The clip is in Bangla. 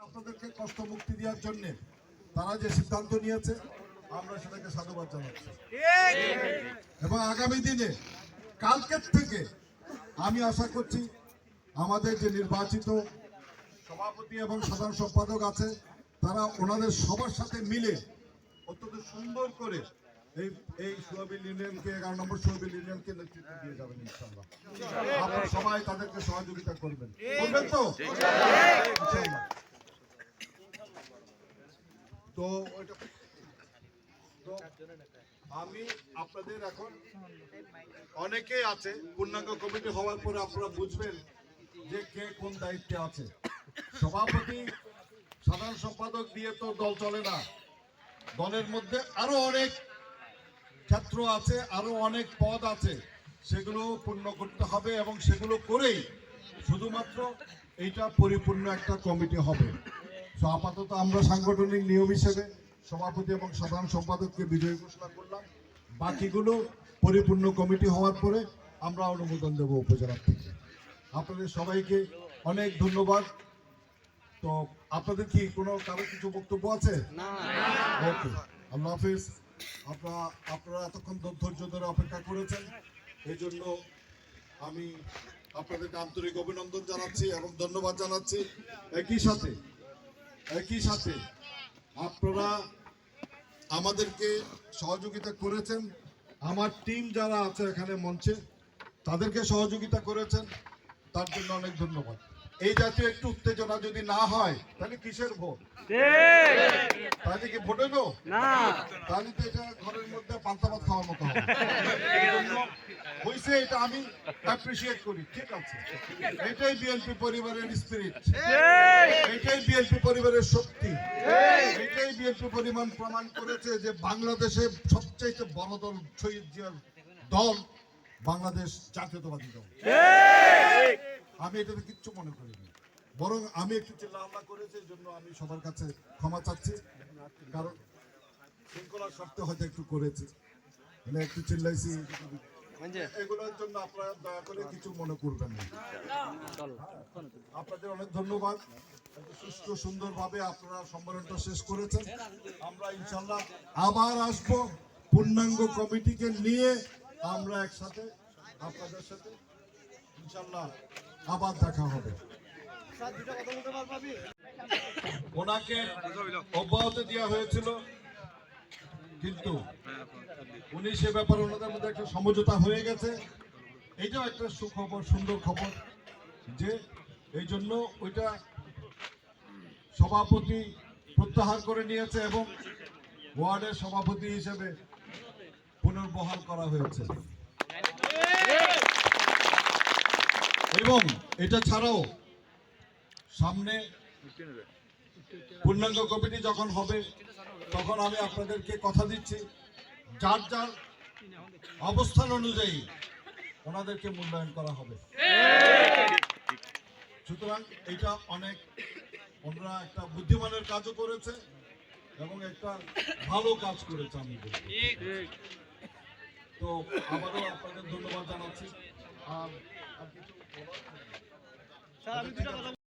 আপনাদেরকে কষ্ট মুক্তি দেওয়ার জন্য তারা যে সিদ্ধান্ত নিয়েছে আমরা সেটাকে সাধুবাদ জানাচ্ছি। এবং আগামী দিনে কালকের থেকে আমি আশা করছি আমাদের যে নির্বাচিত সভাপতি এবং সাধারণ সম্পাদক আছে তারা ওনাদের সবার সাথে মিলে অত্যন্ত সুন্দর করে এই সোয়াবিন ইউনিয়নকে 11 নম্বর সোয়াবিন ইউনিয়নকে নেতৃত্ব দিয়ে যাবেন ইনশাআল্লাহ। আপনারা সবাই তাদেরকে সহযোগিতা করবেন তো ইনশাআল্লাহ। তো আমি আপনাদের এখন অনেকেই আছে পূর্ণাঙ্গ কমিটি হওয়ার পরে আপনারা বুঝবেন যে কে কোন দায়িত্বে আছে। সভাপতি সাধারণ সম্পাদক দিয়ে তো দল চলে না, দলের মধ্যে আরো অনেক ক্ষেত্র আছে, আরো অনেক পদ আছে, সেগুলো পূর্ণ করতে হবে এবং সেগুলো করেই শুধুমাত্র এইটা পরিপূর্ণ একটা কমিটি হবে। তো আপাতত আমরা সাংগঠনিক নিয়ম হিসেবে সভাপতি এবং সাধারণ সম্পাদককে বিজয়ী ঘোষণা করলাম। বাকিগুলো পরিপূর্ণ কমিটি হওয়ার পরে আমরা অনুমোদন দেব উপজেলা থেকে। আপনাদের সবাইকে অনেক ধন্যবাদ। তো আপনাদের কি কোনো কারো কিছু বক্তব্য আছে? ওকে, আল্লাহ হাফিজ। আপনারা এতক্ষণ ধৈর্য ধরে অপেক্ষা করেছেন, এই জন্য আমি আপনাদেরকে আন্তরিক অভিনন্দন জানাচ্ছি এবং ধন্যবাদ জানাচ্ছি। একই সাথে আপনারা আমাদেরকে সহযোগিতা করেছেন, আমার টিম যারা আছে এখানে মঞ্চে তাদেরকে সহযোগিতা করেছেন, তার জন্য অনেক ধন্যবাদ। এই জাতীয় একটু উত্তেজনা যদি না হয় তাহলে কিসের ভোট? তাহলে কি ভোটে গো না, তাহলে তো এটা ঘরের মধ্যে পান্তা ভাত খাওয়ার মতো হবে। হয়েছে, এটা আমি অ্যাপ্রিসিয়েট করি, ঠিক আছে। এটাই বিএনপি পরিবারের স্পিরিট, এটাই বিএনপি পরিবারের শক্তি, এটাই বিএনপি পরিবার প্রমাণ করেছে যে বাংলাদেশে সবচেয়ে বড় দল শহীদ জিয়ার দল বাংলাদেশ জাতীয়তাবাদী দল। আমি এটাতে কিচ্ছু মনে করিনি, বরং আমি একটু চিল্লাহাল্লা করেছি, এই জন্য আমি সবার কাছে ক্ষমা চাচ্ছি। কারণ শৃঙ্খলার স্বার্থে হয়তো একটু করেছি, মানে একটু চিল্লাইছি, এগুলোর জন্য আপনারা দয়া করে কিছু মনে করবেন না। আপনাদের অনেক ধন্যবাদ। সুষ্ঠু সুন্দরভাবে আপনারা সম্মেলনটা শেষ করেছেন। আমরা ইনশাল্লাহ আবার আসবো, পূর্ণাঙ্গ কমিটিকে নিয়ে আমরা একসাথে আপনাদের সাথে ইনশাল্লাহ আবার দেখা হবে। ওনাকে অব্যাহতি দেওয়া হয়েছিল, কিন্তু উনি সে ব্যাপারে ওনাদের মধ্যে একটা সমঝোতা হয়ে গেছে। এইটাও একটা সুখবর, সুন্দর খবর, যে এই জন্য ওইটা সভাপতি প্রত্যাহার করে নিয়েছে এবং ওয়ার্ডের সভাপতি হিসেবে পুনর্বহাল করা হয়েছে। এবং এটা ছাড়াও সামনে পূর্ণাঙ্গ কমিটি যখন হবে তখন আমি আপনাদেরকে কথা দিচ্ছি, যার যার অবস্থান অনুযায়ী ওনাদেরকে মূল্যায়ন করা হবে। সুতরাং এটা অনেক, ওনারা একটা বুদ্ধিমানের কাজও করেছে এবং একটা ভালো কাজ করেছে। আমি তো আবারও আপনাদের ধন্যবাদ জানাচ্ছি। আর কিছু